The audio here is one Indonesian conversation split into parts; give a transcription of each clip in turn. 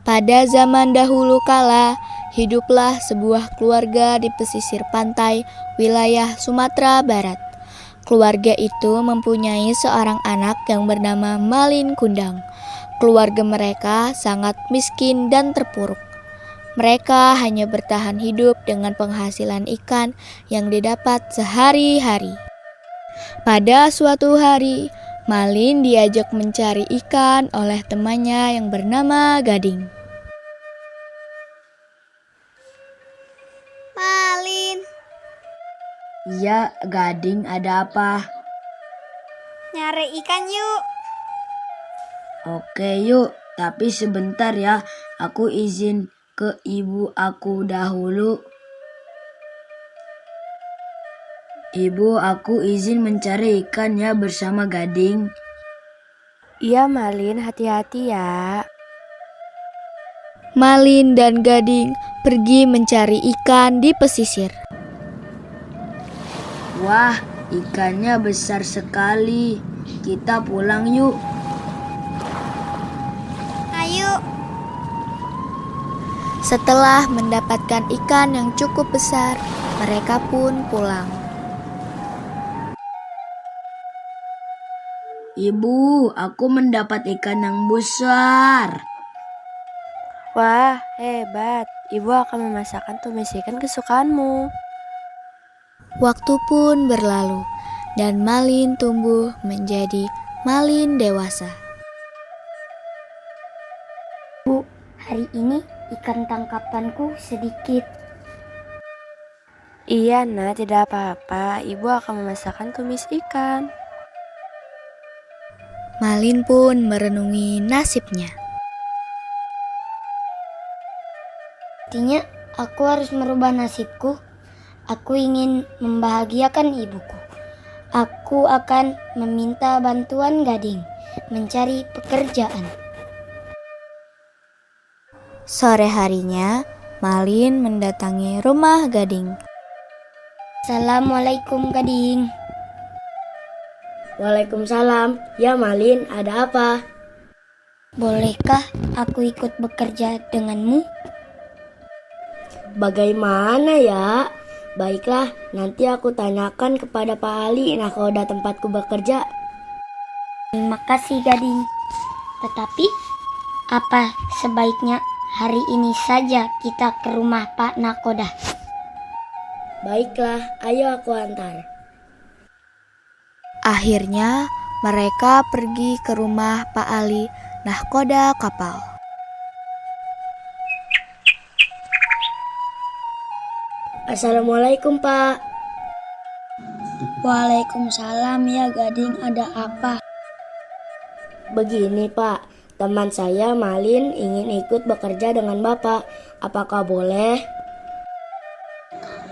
Pada zaman dahulu kala, hiduplah sebuah keluarga di pesisir pantai wilayah Sumatera Barat. Keluarga itu mempunyai seorang anak yang bernama Malin Kundang. Keluarga mereka sangat miskin dan terpuruk. Mereka hanya bertahan hidup dengan penghasilan ikan yang didapat sehari-hari. Pada suatu hari, Malin diajak mencari ikan oleh temannya yang bernama Gading. Malin, Iya, Gading, ada apa? nyari ikan yuk. Oke, yuk. Tapi sebentar ya, aku izin ke ibu aku dahulu. Ibu, aku izin mencari ikan ya bersama Gading. Iya Malin, hati-hati ya. Malin dan Gading pergi mencari ikan di pesisir. Wah, ikannya besar sekali. Kita pulang yuk. Ayo. Setelah mendapatkan ikan yang cukup besar, mereka pun pulang. Ibu, aku mendapat ikan yang besar. Wah, hebat. Ibu akan memasakkan tumis ikan kesukaanmu. Waktu pun berlalu, dan Malin tumbuh menjadi Malin dewasa. Bu, hari ini ikan tangkapanku sedikit. Iya nak, tidak apa-apa. Ibu akan memasakkan tumis ikan. Malin pun merenungi nasibnya. Artinya aku harus merubah nasibku. Aku ingin membahagiakan ibuku. Aku akan meminta bantuan Gading mencari pekerjaan. Sore harinya, Malin mendatangi rumah Gading. Assalamualaikum Gading. Waalaikumsalam. Ya Malin, ada apa? Bolehkah aku ikut bekerja denganmu? Bagaimana ya? Baiklah, nanti aku tanyakan kepada Pak Ali nakoda tempatku bekerja. Terima kasih Gading. Tetapi apa sebaiknya hari ini saja kita ke rumah Pak Nakoda? Baiklah, ayo aku antar. Akhirnya, mereka pergi ke rumah Pak Ali, nahkoda kapal. Assalamualaikum, Pak. Waalaikumsalam ya Gading, ada apa? Begini, Pak. Teman saya Malin ingin ikut bekerja dengan Bapak. Apakah boleh?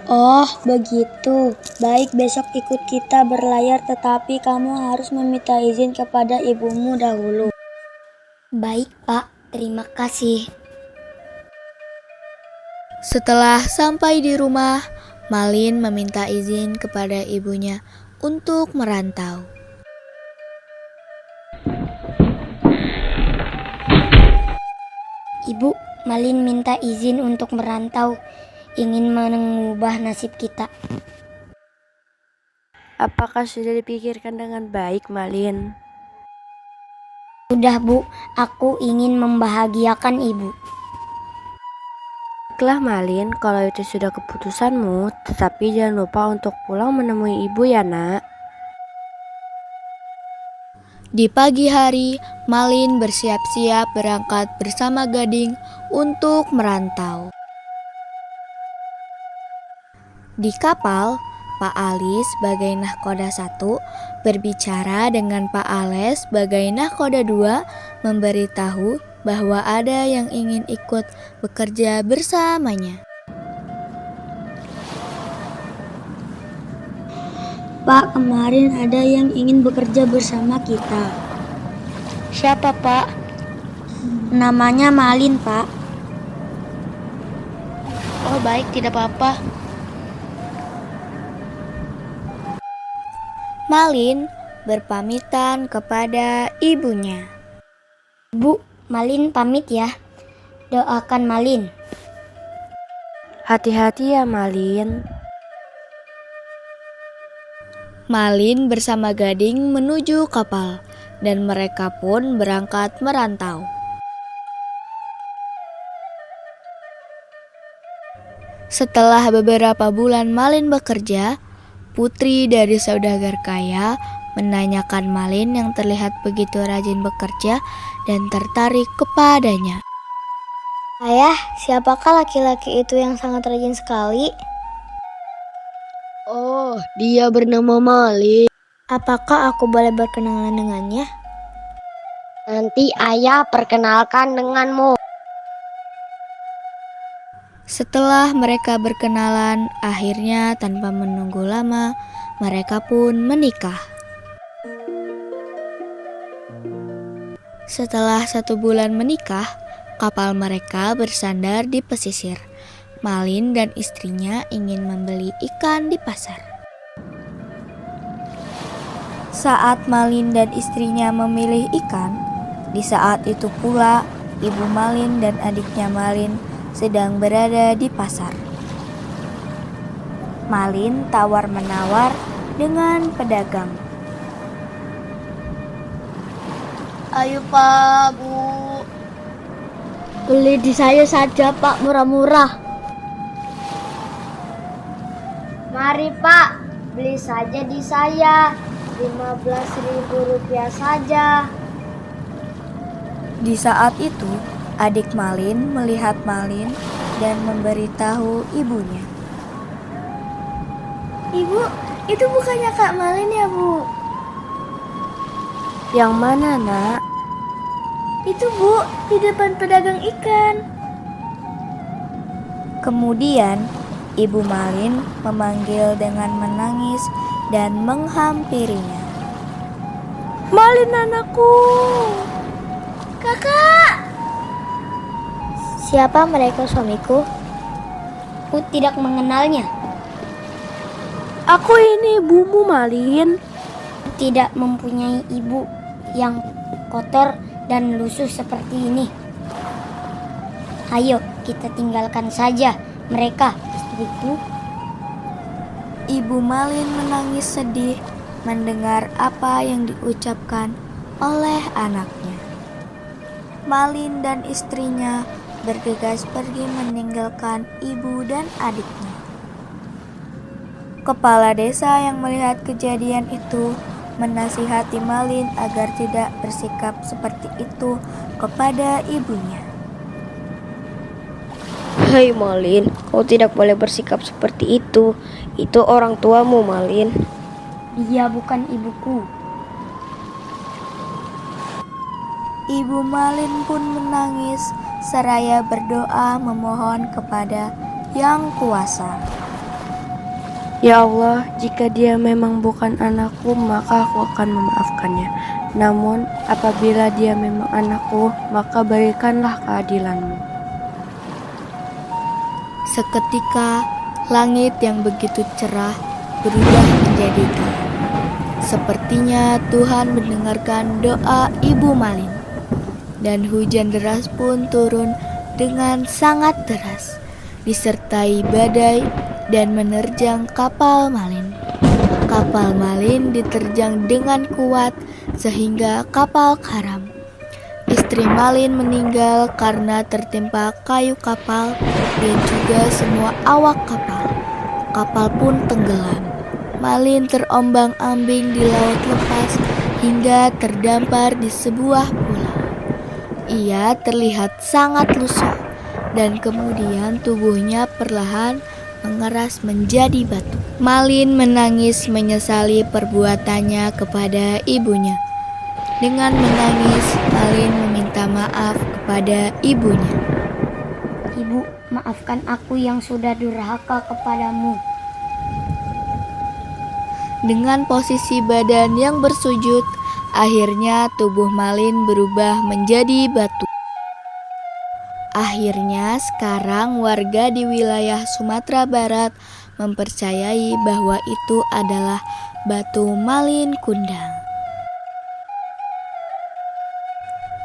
Oh begitu, baik besok ikut kita berlayar tetapi kamu harus meminta izin kepada ibumu dahulu. Baik Pak, terima kasih. Setelah sampai di rumah, Malin meminta izin kepada ibunya untuk merantau. Ibu, Malin minta izin untuk merantau, ingin mengubah nasib kita. Apakah sudah dipikirkan dengan baik Malin? Sudah Bu, aku ingin membahagiakan ibu. Baiklah Malin, kalau itu sudah keputusanmu, tetapi jangan lupa untuk pulang menemui ibu ya nak. Di pagi hari, Malin bersiap-siap berangkat bersama Gading untuk merantau. Di kapal, Pak Ali sebagai nahkoda 1 berbicara dengan Pak Ale sebagai nahkoda 2 memberitahu bahwa ada yang ingin ikut bekerja bersamanya. Pak, kemarin ada yang ingin bekerja bersama kita. Siapa, Pak? Namanya Malin, Pak. Oh, baik, tidak apa-apa. Malin berpamitan kepada ibunya. Bu, Malin pamit ya. Doakan Malin. Hati-hati ya Malin. Malin bersama Gading menuju kapal dan mereka pun berangkat merantau. Setelah beberapa bulan Malin bekerja, putri dari saudagar kaya menanyakan Malin yang terlihat begitu rajin bekerja dan tertarik kepadanya. Ayah, siapakah laki-laki itu yang sangat rajin sekali? Oh, dia bernama Malin. Apakah aku boleh berkenalan dengannya? Nanti ayah perkenalkan denganmu. Setelah mereka berkenalan, akhirnya tanpa menunggu lama, mereka pun menikah. Setelah 1 bulan menikah, kapal mereka bersandar di pesisir. Malin dan istrinya ingin membeli ikan di pasar. Saat Malin dan istrinya memilih ikan, di saat itu pula ibu Malin dan adiknya Malin sedang berada di pasar. Malin tawar-menawar dengan pedagang. Ayo, Pak, Bu. Beli di saya saja, Pak, murah-murah. Mari, Pak, beli saja di saya. Rp15.000 saja. Di saat itu, adik Malin melihat Malin dan memberitahu ibunya. Ibu, itu bukannya Kak Malin ya, Bu? Yang mana, Nak? Itu, Bu, di depan pedagang ikan. Kemudian, ibu Malin memanggil dengan menangis dan menghampirinya. Malin anakku. Kakak. Siapa mereka, suamiku? Aku tidak mengenalnya. Aku ini ibumu Malin. Tidak mempunyai ibu yang kotor dan lusuh seperti ini. Ayo, kita tinggalkan saja mereka, istriku. Ibu Malin menangis sedih mendengar apa yang diucapkan oleh anaknya. Malin dan istrinya bergegas pergi meninggalkan ibu dan adiknya. Kepala desa yang melihat kejadian itu menasihati Malin agar tidak bersikap seperti itu kepada ibunya. Hai Malin, kau tidak boleh bersikap seperti itu. Itu orang tuamu, Malin. Dia bukan ibuku. Ibu Malin pun menangis seraya berdoa memohon kepada Yang Kuasa. Ya Allah, jika dia memang bukan anakku, maka aku akan memaafkannya. Namun, apabila dia memang anakku, maka berikanlah keadilanmu. Seketika, langit yang begitu cerah berubah menjadi gelap. Sepertinya Tuhan mendengarkan doa Ibu Malin. Dan hujan deras pun turun dengan sangat deras, disertai badai dan menerjang kapal Malin. Kapal Malin diterjang dengan kuat sehingga kapal karam. Istri Malin meninggal karena tertimpa kayu kapal dan juga semua awak kapal. Kapal pun tenggelam. Malin terombang-ambing di laut lepas hingga terdampar di sebuah pulau. Ia terlihat sangat lusuh dan kemudian tubuhnya perlahan mengeras menjadi batu. Malin menangis menyesali perbuatannya kepada ibunya. Dengan menangis, Malin meminta maaf kepada ibunya. Ibu, maafkan aku yang sudah durhaka kepadamu. Dengan posisi badan yang bersujud, akhirnya tubuh Malin berubah menjadi batu. Akhirnya sekarang warga di wilayah Sumatera Barat mempercayai bahwa itu adalah batu Malin Kundang.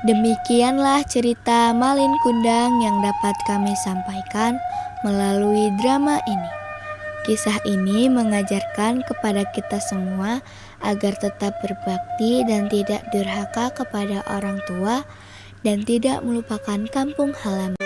Demikianlah cerita Malin Kundang yang dapat kami sampaikan melalui drama ini. Kisah ini mengajarkan kepada kita semua agar tetap berbakti dan tidak durhaka kepada orang tua dan tidak melupakan kampung halaman.